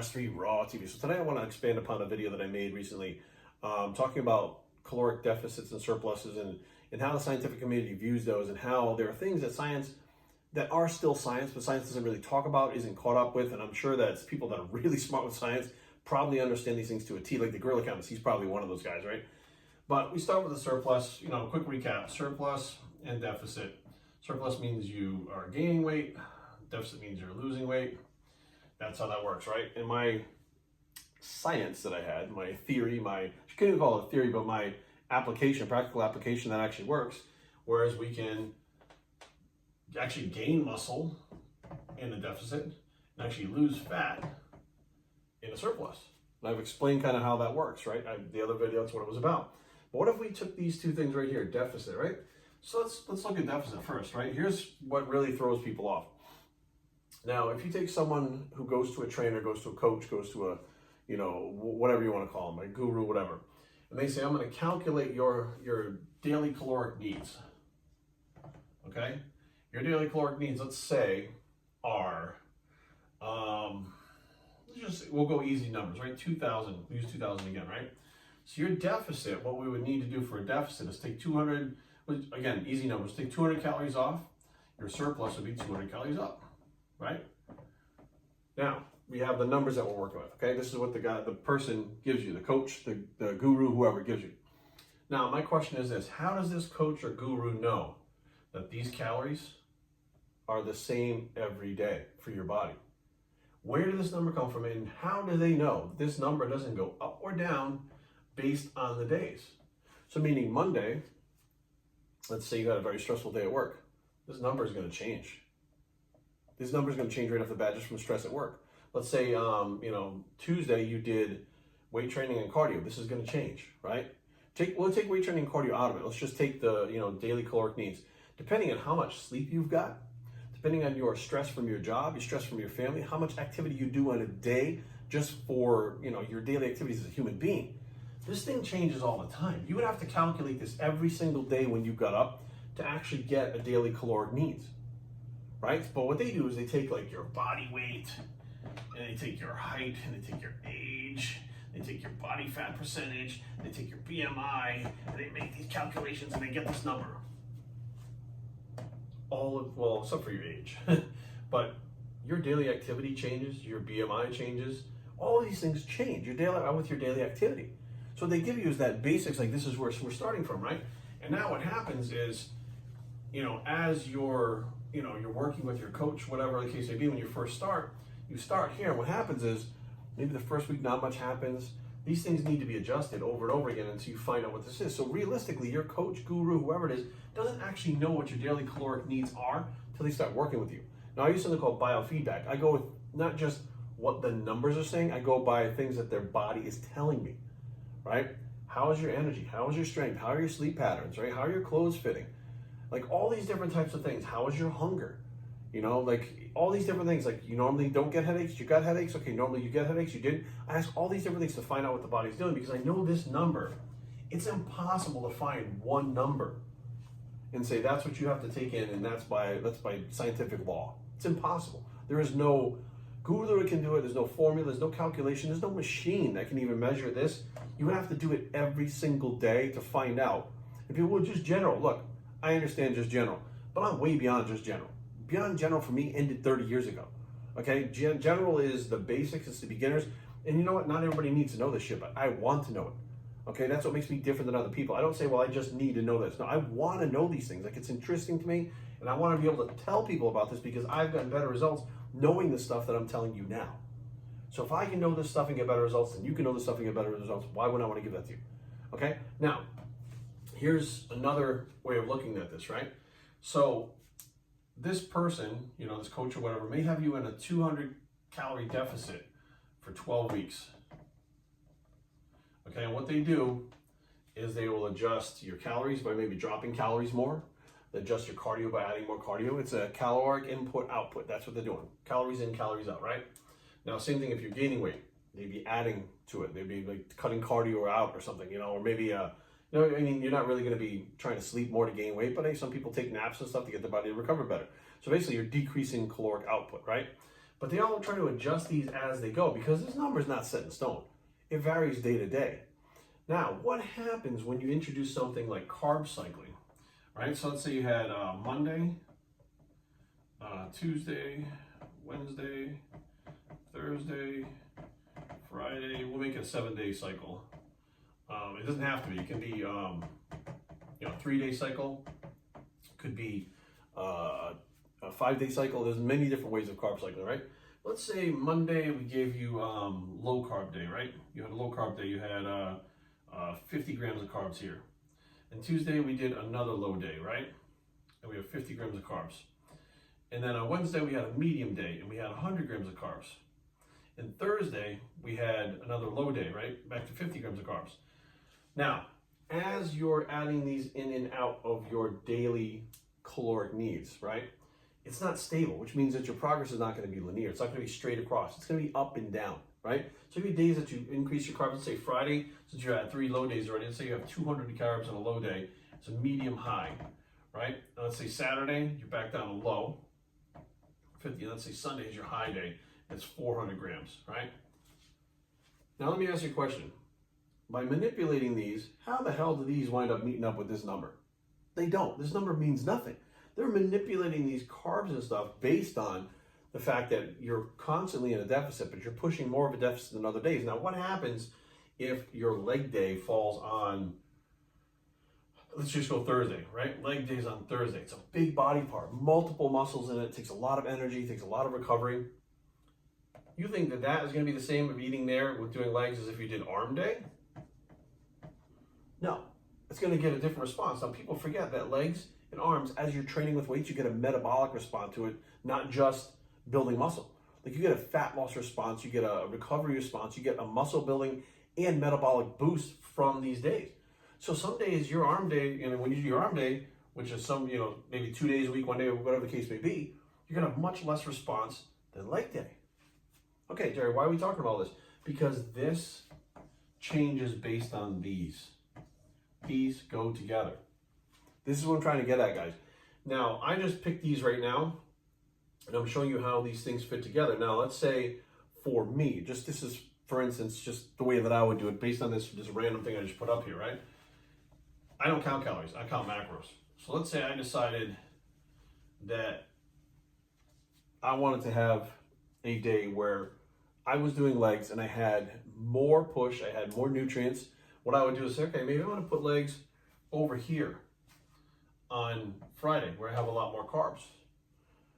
West3 Raw TV. So today I want to expand upon a video that I made recently talking about caloric deficits and surpluses and how the scientific community views those, and how there are things that science that are still science, but science doesn't really talk about, isn't caught up with. And I'm sure that people that are really smart with science probably understand these things to a T, like the gorilla chemist. He's probably one of those guys, right? But we start with the surplus. Quick recap: surplus and deficit. Surplus means you are gaining weight. Deficit means you're losing weight. That's how that works, right? In my science that I had, my theory, you can't even call it a theory, but my application, practical application that actually works, whereas we can actually gain muscle in a deficit and actually lose fat in a surplus. And I've explained kind of how that works, right? The other video, that's what it was about. But what if we took these two things right here, deficit, right? So let's look at deficit first, right? Here's what really throws people off. Now, if you take someone who goes to a trainer, goes to a coach, goes to a, whatever you want to call them, a guru, whatever, and they say, I'm going to calculate your daily caloric needs, okay? Your daily caloric needs, let's say, are, we'll go easy numbers, right? 2,000, we use 2,000 again, right? So your deficit, what we would need to do for a deficit is take 200, again, easy numbers, take 200 calories off, your surplus would be 200 calories up, right? Now, we have the numbers that we're working with, okay? This is what the person gives you, the coach, the guru, whoever gives you. Now, my question is this: how does this coach or guru know that these calories are the same every day for your body? Where did this number come from, and how do they know this number doesn't go up or down based on the days? So meaning Monday, let's say you had a very stressful day at work, this number is going to change. This number is going to change right off the bat just from stress at work. Let's say, Tuesday you did weight training and cardio. This is going to change, right? We'll take weight training and cardio out of it. Let's just take the, daily caloric needs. Depending on how much sleep you've got, depending on your stress from your job, your stress from your family, how much activity you do on a day just for, your daily activities as a human being. This thing changes all the time. You would have to calculate this every single day when you got up to actually get a daily caloric needs, right? But what they do is they take like your body weight, and they take your height, and they take your age, they take your body fat percentage, they take your BMI, and they make these calculations and they get this number. Well, except for your age. But your daily activity changes, your BMI changes, all these things change with your daily activity. So what they give you is that basics, like this is where we're starting from, right? And now what happens is, as you're working with your coach, whatever the case may be, when you first start, you start here. What happens is maybe the first week not much happens. These things need to be adjusted over and over again until you find out what this is. So realistically, your coach, guru, whoever it is, doesn't actually know what your daily caloric needs are until they start working with you. Now, I use something called biofeedback. I go with not just what the numbers are saying, I go by things that their body is telling me, right? How is your energy? How is your strength? How are your sleep patterns, right? How are your clothes fitting? Like all these different types of things. How is your hunger? Like all these different things. Like you normally don't get headaches, you got headaches. Okay, normally you get headaches, you did. I ask all these different things to find out what the body's doing, because I know this number. It's impossible to find one number and say that's what you have to take in, and that's by scientific law. It's impossible. There is no guru that can do it. There's no formula. There's no calculation. There's no machine that can even measure this. You would have to do it every single day to find out. If you will, just general. Look, I understand just general, but I'm way beyond just general. Beyond general for me ended 30 years ago. Okay, general is the basics, it's the beginners, and you know what? Not everybody needs to know this shit, but I want to know it. Okay, that's what makes me different than other people. I don't say, well, I just need to know this. No, I want to know these things. Like it's interesting to me, and I want to be able to tell people about this because I've gotten better results knowing the stuff that I'm telling you now. So if I can know this stuff and get better results, then you can know this stuff and get better results. Why wouldn't I want to give that to you? Okay, now here's another way of looking at this, right? So this person, this coach or whatever, may have you in a 200 calorie deficit for 12 weeks. Okay, and what they do is they will adjust your calories by maybe dropping calories more. They adjust your cardio by adding more cardio. It's a caloric input output. That's what they're doing. Calories in, calories out, right? Now, same thing if you're gaining weight. They'd be adding to it. They'd be like cutting cardio out or something, or maybe you're not really going to be trying to sleep more to gain weight, but hey, some people take naps and stuff to get their body to recover better. So basically, you're decreasing caloric output, right? But they all try to adjust these as they go because this number is not set in stone. It varies day to day. Now, what happens when you introduce something like carb cycling, right? So let's say you had Monday, Tuesday, Wednesday, Thursday, Friday. We'll make it a 7-day cycle. It doesn't have to be. It can be, 3-day cycle. Could be a 5-day cycle. There's many different ways of carb cycling, right? Let's say Monday we gave you low carb day, right? You had a low carb day. You had 50 grams of carbs here. And Tuesday we did another low day, right? And we have 50 grams of carbs. And then on Wednesday we had a medium day and we had 100 grams of carbs. And Thursday we had another low day, right? Back to 50 grams of carbs. Now, as you're adding these in and out of your daily caloric needs, right? It's not stable, which means that your progress is not going to be linear. It's not going to be straight across. It's going to be up and down, right? So if you have days that you increase your carbs, let's say Friday, since you had 3 low days already, let's say you have 200 carbs on a low day, it's a medium high, right? And let's say Saturday, you're back down to low, 50. Let's say Sunday is your high day, it's 400 grams, right? Now let me ask you a question. By manipulating these, how the hell do these wind up meeting up with this number? They don't. This number means nothing. They're manipulating these carbs and stuff based on the fact that you're constantly in a deficit, but you're pushing more of a deficit than other days. Now, what happens if your leg day falls on, let's just go Thursday, right? Leg day's on Thursday. It's a big body part, multiple muscles in it. It takes a lot of energy, takes a lot of recovery. You think that that is going to be the same of eating there with doing legs as if you did arm day? No, it's going to get a different response. Now, people forget that legs and arms, as you're training with weights, you get a metabolic response to it, not just building muscle. Like you get a fat loss response, you get a recovery response, you get a muscle building and metabolic boost from these days. So some days your arm day, when you do your arm day, which is some, maybe 2 days a week, 1 day, whatever the case may be, you're going to have much less response than leg day. Okay, Jerry, why are we talking about this? Because this changes based on these. These go together. This is what I'm trying to get at, guys. Now, I just picked these right now, and I'm showing you how these things fit together. Now, let's say for me, this is, for instance, just the way that I would do it based on this random thing I just put up here, right? I don't count calories, I count macros. So let's say I decided that I wanted to have a day where I was doing legs and I had more push, I had more nutrients. What I would do is say, okay, maybe I want to put legs over here on Friday where I have a lot more carbs.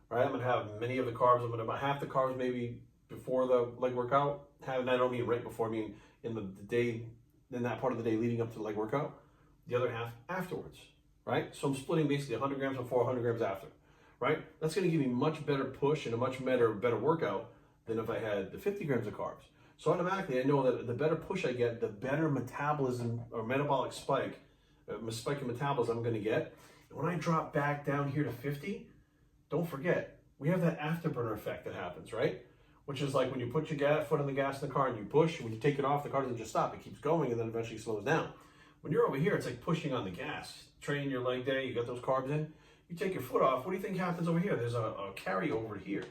Right? I'm going to have many of the carbs. I'm going to have half the carbs maybe before the leg workout. And I don't mean right before, I mean in the day, in that part of the day leading up to the leg workout. The other half afterwards, right? So I'm splitting basically 100 grams before, 100 grams after, right? That's going to give me much better push and a much better workout than if I had the 50 grams of carbs. So automatically I know that the better push I get, the better metabolism or metabolic spike in metabolism I'm going to get. And when I drop back down here to 50, don't forget, we have that afterburner effect that happens, right? Which is like when you put your foot on the gas in the car and you push, when you take it off, the car doesn't just stop, it keeps going and then eventually slows down. When you're over here, it's like pushing on the gas. Train your leg day, you got those carbs in, you take your foot off, what do you think happens over here? There's a carryover here.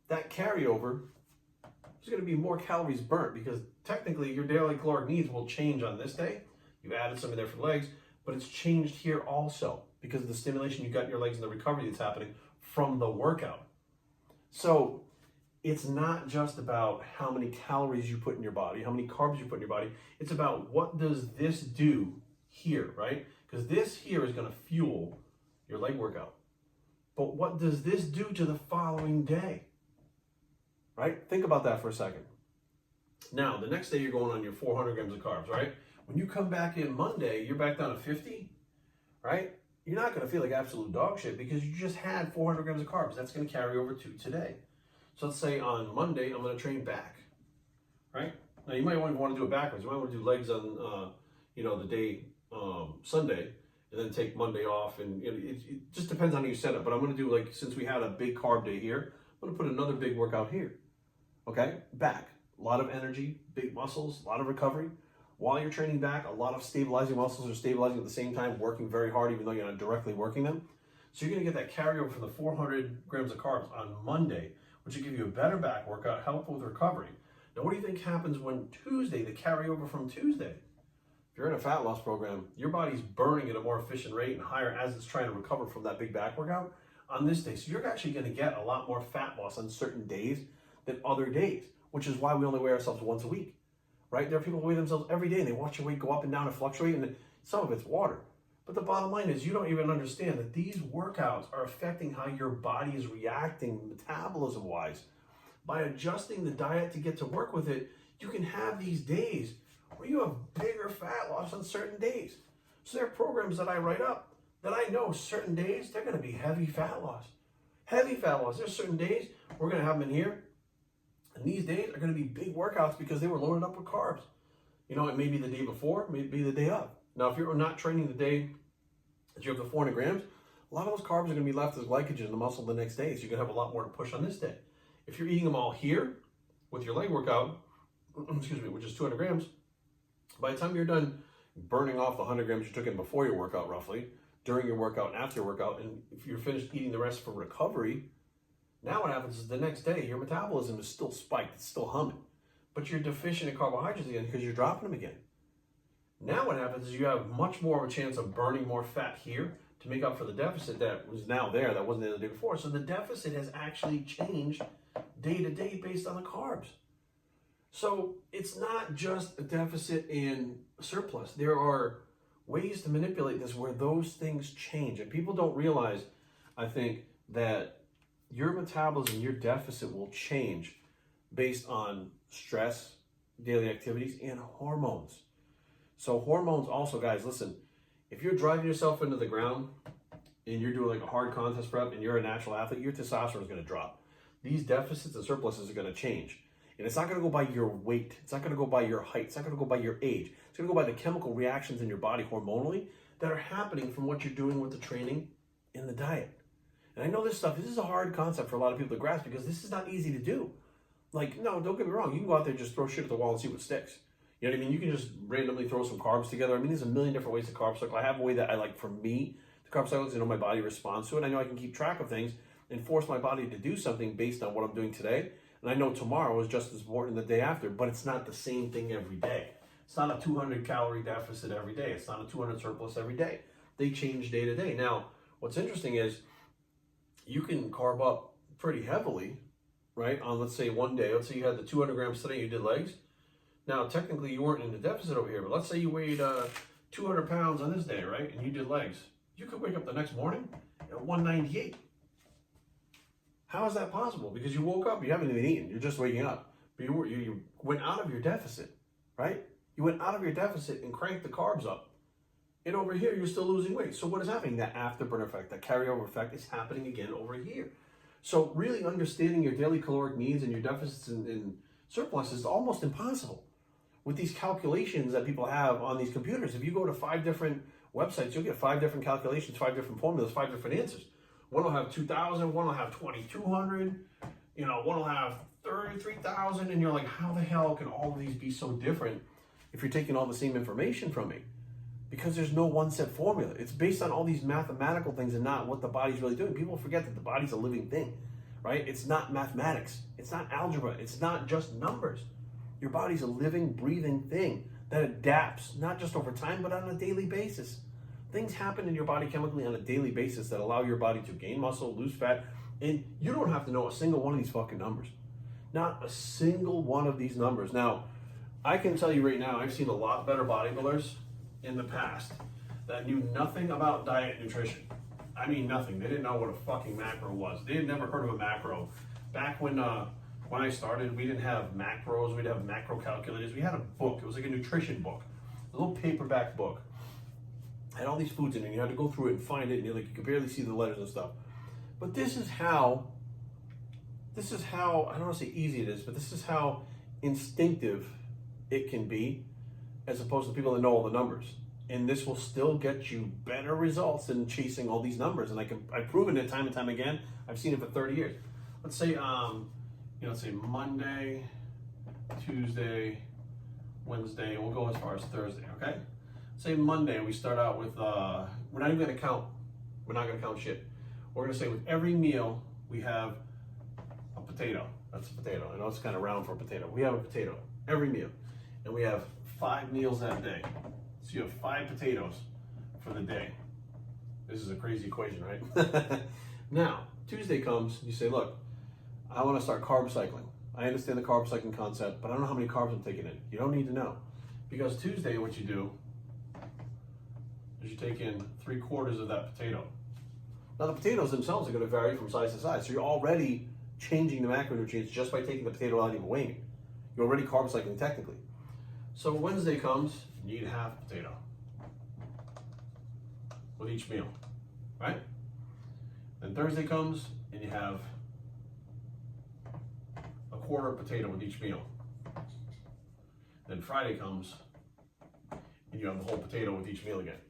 That carryover is going to be more calories burnt because technically your daily caloric needs will change on this day. You've added some in there for the legs, but it's changed here also because of the stimulation you got in your legs and the recovery that's happening from the workout. So it's not just about how many calories you put in your body, how many carbs you put in your body. It's about what does this do here, right? Because this here is going to fuel your leg workout. But what does this do to the following day? Right? Think about that for a second. Now, the next day you're going on your 400 grams of carbs, right? When you come back in Monday, you're back down to 50, right? You're not going to feel like absolute dog shit because you just had 400 grams of carbs. That's going to carry over to today. So let's say on Monday, I'm going to train back, right? Now, you might want to do it backwards. You might want to do legs on, the day Sunday and then take Monday off. And it just depends on how you set it. But I'm going to do, like, since we had a big carb day here, I'm going to put another big workout here, okay? Back, a lot of energy, big muscles, a lot of recovery. While you're training back, a lot of stabilizing muscles are stabilizing at the same time, working very hard, even though you're not directly working them. So you're going to get that carryover from the 400 grams of carbs on Monday, which will give you a better back workout, help with recovery. Now, what do you think happens when Tuesday, the carryover from Tuesday? If you're in a fat loss program, your body's burning at a more efficient rate and higher as it's trying to recover from that big back workout on this day. So you're actually going to get a lot more fat loss on certain days than other days, which is why we only weigh ourselves once a week, right? There are people who weigh themselves every day and they watch your weight go up and down and fluctuate, and some of it's water. But the bottom line is you don't even understand that these workouts are affecting how your body is reacting metabolism-wise. By adjusting the diet to get to work with it, you can have these days where you have bigger fat loss on certain days. So there are programs that I write up that I know certain days, they're going to be heavy fat loss. Heavy fat loss. There's certain days we're going to have them in here, and these days are going to be big workouts because they were loaded up with carbs. You know, it may be the day before, maybe the day of. Now, if you're not training the day that you have the 400 grams, a lot of those carbs are going to be left as glycogen in the muscle the next day, so you're going to have a lot more to push on this day. If you're eating them all here with your leg workout, excuse me, which is 200 grams, by the time you're done burning off the 100 grams you took in before your workout, roughly, during your workout and after your workout, and if you're finished eating the rest for recovery, now what happens is the next day, your metabolism is still spiked, it's still humming, but you're deficient in carbohydrates again because you're dropping them again. Now what happens is you have much more of a chance of burning more fat here to make up for the deficit that was now there that wasn't there the day before. So the deficit has actually changed day to day based on the carbs. So it's not just a deficit and surplus. There are ways to manipulate this where those things change. And people don't realize, I think, that your metabolism, your deficit will change based on stress, daily activities, and hormones. So hormones also, guys, listen, if you're driving yourself into the ground and you're doing like a hard contest prep and you're a natural athlete, your testosterone is going to drop. These deficits and surpluses are going to change. And it's not going to go by your weight. It's not going to go by your height. It's not going to go by your age. It's going to go by the chemical reactions in your body hormonally that are happening from what you're doing with the training and the diet. And I know this is a hard concept for a lot of people to grasp because this is not easy to do. Like, no, don't get me wrong. You can go out there and just throw shit at the wall and see what sticks. You know what I mean? You can just randomly throw some carbs together. I mean, there's a million different ways to carb cycle. I have a way that I like for me to carb cycle because I know my body responds to it. I know I can keep track of things and force my body to do something based on what I'm doing today. And I know tomorrow is just as important the day after, but it's not the same thing every day. It's not a 200 calorie deficit every day. It's not a 200 surplus every day. They change day to day. Now, what's interesting is you can carb up pretty heavily, right? On, let's say, one day. Let's say you had the 200 grams today, you did legs. Now, technically, you weren't in the deficit over here, but let's say you weighed 200 pounds on this day, right? And you did legs. You could wake up the next morning at 198. How is that possible? Because you woke up, you haven't even eaten, you're just waking up. But you went out of your deficit, right? You went out of your deficit and cranked the carbs up. And over here, you're still losing weight. So what is happening? That afterburn effect, that carryover effect is happening again over here. So really understanding your daily caloric needs and your deficits and surplus is almost impossible with these calculations that people have on these computers. If you go to 5 different websites, you'll get 5 different calculations, 5 different formulas, 5 different answers. One will have 2,000, one will have 2,200, one will have 33,000, and you're like, how the hell can all of these be so different if you're taking all the same information from me? Because there's no one set formula. It's based on all these mathematical things and not what the body's really doing. People forget that the body's a living thing, right? It's not mathematics. It's not algebra. It's not just numbers. Your body's a living, breathing thing that adapts, not just over time, but on a daily basis. Things happen in your body chemically on a daily basis that allow your body to gain muscle, lose fat, and you don't have to know a single one of these fucking numbers. Not a single one of these numbers. Now, I can tell you right now, I've seen a lot better bodybuilders in the past that knew nothing about diet and nutrition. I mean nothing. They didn't know what a fucking macro was. They had never heard of a macro. Back when I started, we didn't have macros, we didn't have macro calculators. We had a book. It was like a nutrition book, a little paperback book. Had all these foods in it, and you had to go through it and find it, and you could barely see the letters and stuff. But this is how, I don't want to say easy it is, but this is how instinctive it can be, as opposed to people that know all the numbers. And this will still get you better results than chasing all these numbers. And I've proven it time and time again. I've seen it for 30 years. Let's say, let's say Monday, Tuesday, Wednesday, and we'll go as far as Thursday, okay? Say Monday, we start out with, we're not even gonna count, we're not gonna count shit. We're gonna say with every meal, we have a potato. That's a potato. I know it's kind of round for a potato. We have a potato every meal. And we have 5 meals that day. So you have 5 potatoes for the day. This is a crazy equation, right? Now, Tuesday comes, you say, look, I want to start carb cycling. I understand the carb cycling concept, but I don't know how many carbs I'm taking in. You don't need to know. Because Tuesday, what you do is you take in 3/4 of that potato. Now, the potatoes themselves are going to vary from size to size. So you're already changing the macronutrients just by taking the potato without even weighing it. You're already carb cycling technically. So Wednesday comes, you eat half potato with each meal, right? Then Thursday comes, and you have 1/4 potato with each meal. Then Friday comes, and you have the whole potato with each meal again.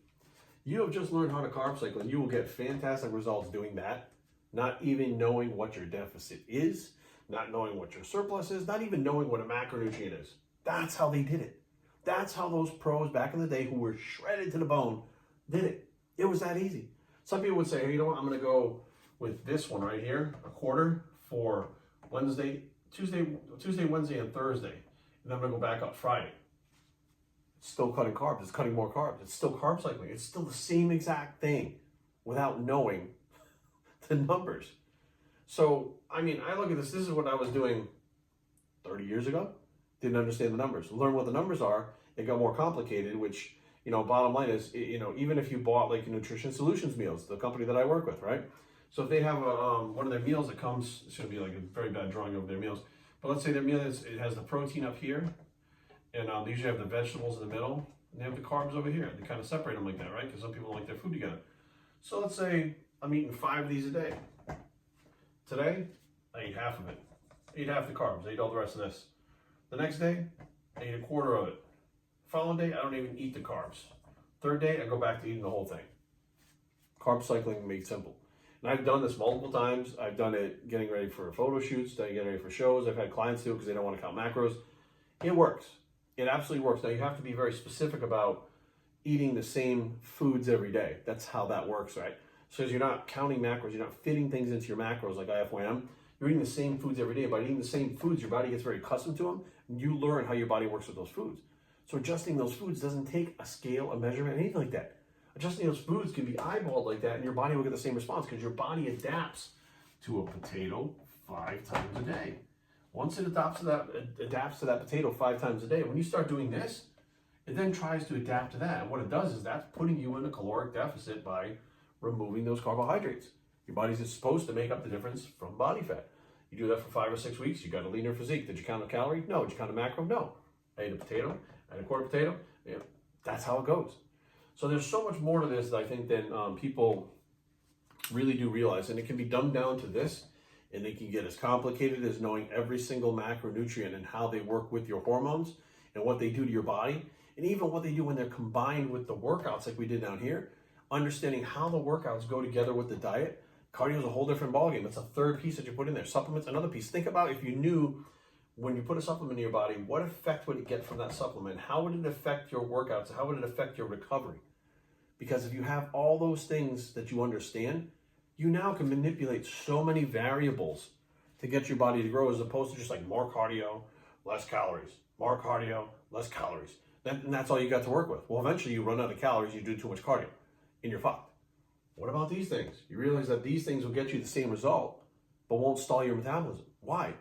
You have just learned how to carb cycle, and you will get fantastic results doing that, not even knowing what your deficit is, not knowing what your surplus is, not even knowing what a macronutrient is. That's how they did it. That's how those pros back in the day who were shredded to the bone did it. It was that easy. Some people would say, hey, you know what, I'm going to go with this one right here, 1/4 for Tuesday, Wednesday, and Thursday. And then I'm going to go back up Friday. It's still cutting carbs. It's cutting more carbs. It's still carb cycling. It's still the same exact thing without knowing the numbers. So, I mean, I look at this. This is what I was doing 30 years ago. Didn't understand the numbers. Learn what the numbers are. It got more complicated, which, bottom line is, even if you bought like Nutrition Solutions meals, the company that I work with, right? So if they have one of their meals that comes, it's going to be like a very bad drawing of their meals. But let's say their meal it has the protein up here, and they usually have the vegetables in the middle, and they have the carbs over here. They kind of separate them like that, right? Because some people don't like their food together. So let's say I'm eating 5 of these a day. Today, I ate half of it. I ate half the carbs. I ate all the rest of this. The next day, I eat 1/4 of it. Following day, I don't even eat the carbs. Third day, I go back to eating the whole thing. Carb cycling made simple. And I've done this multiple times. I've done it getting ready for photo shoots, getting ready for shows. I've had clients do it because they don't want to count macros. It works. It absolutely works. Now, you have to be very specific about eating the same foods every day. That's how that works, right? So as you're not counting macros, you're not fitting things into your macros like IFYM. You're eating the same foods every day. By eating the same foods, your body gets very accustomed to them, and you learn how your body works with those foods. So adjusting those foods doesn't take a scale, a measurement, anything like that. Adjusting those foods can be eyeballed like that, and your body will get the same response because your body adapts to a potato 5 times a day. Once it adapts to that potato 5 times a day, when you start doing this, it then tries to adapt to that. And what it does is that's putting you in a caloric deficit by removing those carbohydrates. Your body's just supposed to make up the difference from body fat. You do that for 5 or 6 weeks, you got a leaner physique. Did you count a calorie? No. Did you count a macro? No. I ate a potato, I had 1/4 potato. Yeah, that's how it goes. So there's so much more to this that I think than people really do realize. And it can be dumbed down to this, and it can get as complicated as knowing every single macronutrient and how they work with your hormones and what they do to your body, and even what they do when they're combined with the workouts like we did down here. Understanding how the workouts go together with the diet. Cardio is a whole different ballgame. It's a third piece that you put in there. Supplements, another piece. Think about if you knew when you put a supplement in your body, what effect would it get from that supplement? How would it affect your workouts? How would it affect your recovery? Because if you have all those things that you understand, you now can manipulate so many variables to get your body to grow, as opposed to just like more cardio, less calories, more cardio, less calories. And that's all you got to work with. Well, eventually you run out of calories, you do too much cardio, and you're fucked. What about these things? You realize that these things will get you the same result, but won't stall your metabolism. Why?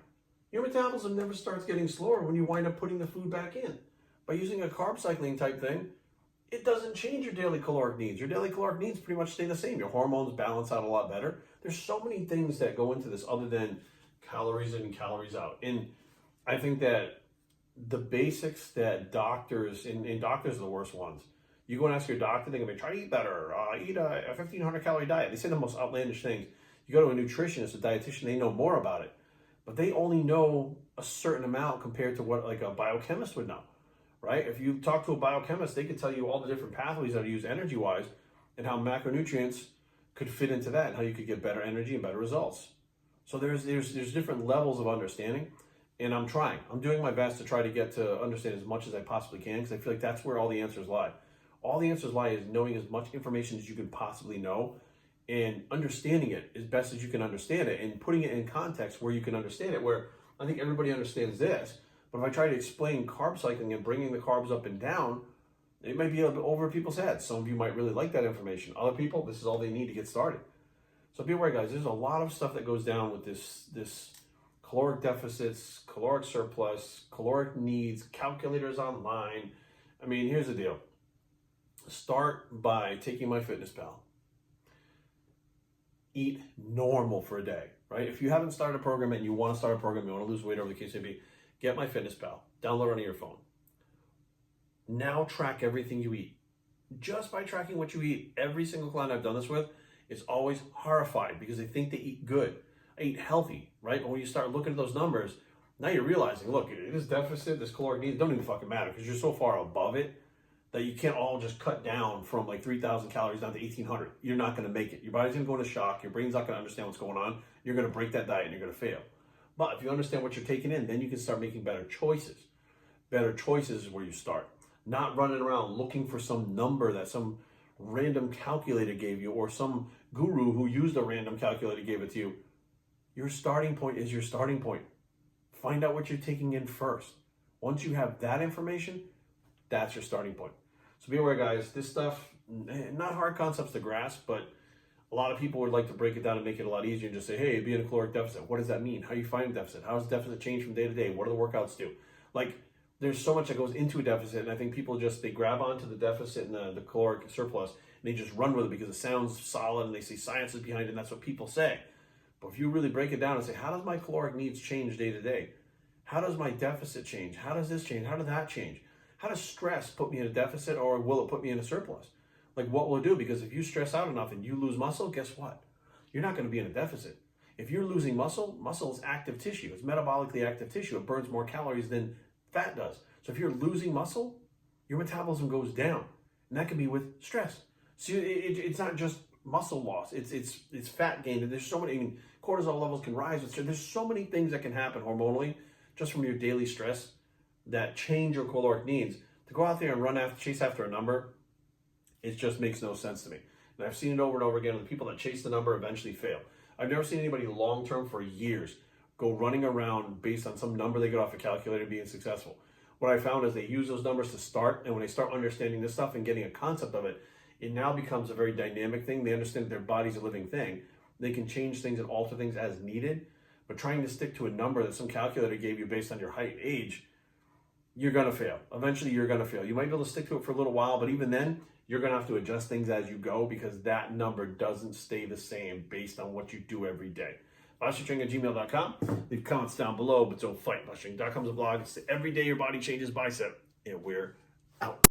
Your metabolism never starts getting slower when you wind up putting the food back in. By using a carb cycling type thing, it doesn't change your daily caloric needs. Your daily caloric needs pretty much stay the same. Your hormones balance out a lot better. There's so many things that go into this other than calories in and calories out. And I think that the basics that doctors, and doctors are the worst ones. You go and ask your doctor, they're going to be, try to eat better, eat a 1,500 calorie diet. They say the most outlandish things. You go to a nutritionist, a dietitian, they know more about it. But they only know a certain amount compared to what like a biochemist would know, right? If you talk to a biochemist, they could tell you all the different pathways that are used energy-wise and how macronutrients could fit into that and how you could get better energy and better results. So there's different levels of understanding, and I'm trying. I'm doing my best to try to get to understand as much as I possibly can, because I feel like that's where all the answers lie. All the answers lie is knowing as much information as you can possibly know and understanding it as best as you can understand it and putting it in context where you can understand it, where I think everybody understands this. But if I try to explain carb cycling and bringing the carbs up and down, it might be a bit over people's heads. Some of you might really like that information. Other people, this is all they need to get started. So be aware, guys, there's a lot of stuff that goes down with this caloric deficits, caloric surplus, caloric needs, calculators online. I mean, here's the deal. Start by taking MyFitnessPal. Eat normal for a day, right? If you haven't started a program and you want to start a program, you want to lose weight over the case may be, get MyFitnessPal. Download it on your phone. Now track everything you eat. Just by tracking what you eat, every single client I've done this with is always horrified because they think they eat good. I eat healthy, right? But when you start looking at those numbers, now you're realizing, look, this deficit, this caloric need, don't even fucking matter because you're so far above it that you can't all just cut down from like 3,000 calories down to 1,800. You're not going to make it. Your body's going to go into shock. Your brain's not going to understand what's going on. You're going to break that diet and you're going to fail. But if you understand what you're taking in, then you can start making better choices. Better choices is where you start. Not running around looking for some number that some random calculator gave you or some guru who used a random calculator gave it to you. Your starting point is your starting point. Find out what you're taking in first. Once you have that information, that's your starting point. So be aware, guys, this stuff, not hard concepts to grasp, but a lot of people would like to break it down and make it a lot easier and just say, hey, be in a caloric deficit. What does that mean? How do you find a deficit? How does the deficit change from day to day? What do the workouts do? Like, there's so much that goes into a deficit, and I think people just, they grab onto the deficit and the caloric surplus, and they just run with it because it sounds solid, and they say science is behind it, and that's what people say. But if you really break it down and say, how does my caloric needs change day to day? How does my deficit change? How does this change? How does that change? How does stress put me in a deficit, or will it put me in a surplus? Like, what will it do? Because if you stress out enough and you lose muscle, guess what? You're not going to be in a deficit. If you're losing muscle, muscle is active tissue. It's metabolically active tissue. It burns more calories than fat does. So if you're losing muscle, your metabolism goes down. And that can be with stress. See, it's not just muscle loss. It's fat gain. And there's so many, I mean, cortisol levels can rise. There's so many things that can happen hormonally just from your daily stress that change your caloric needs. To go out there and chase after a number, it just makes no sense to me. And I've seen it over and over again. The people that chase the number eventually fail. I've never seen anybody long-term for years go running around based on some number they get off a calculator being successful. What I found is they use those numbers to start, and when they start understanding this stuff and getting a concept of it, it now becomes a very dynamic thing. They understand that their body's a living thing. They can change things and alter things as needed, but trying to stick to a number that some calculator gave you based on your height and age, you're going to fail. Eventually, you're going to fail. You might be able to stick to it for a little while, but even then, you're going to have to adjust things as you go because that number doesn't stay the same based on what you do every day. BodyShapeTraining@gmail.com. Leave comments down below, but don't fight. BodyShapeTraining.com is a blog. It's every day your body changes bicep, and we're out.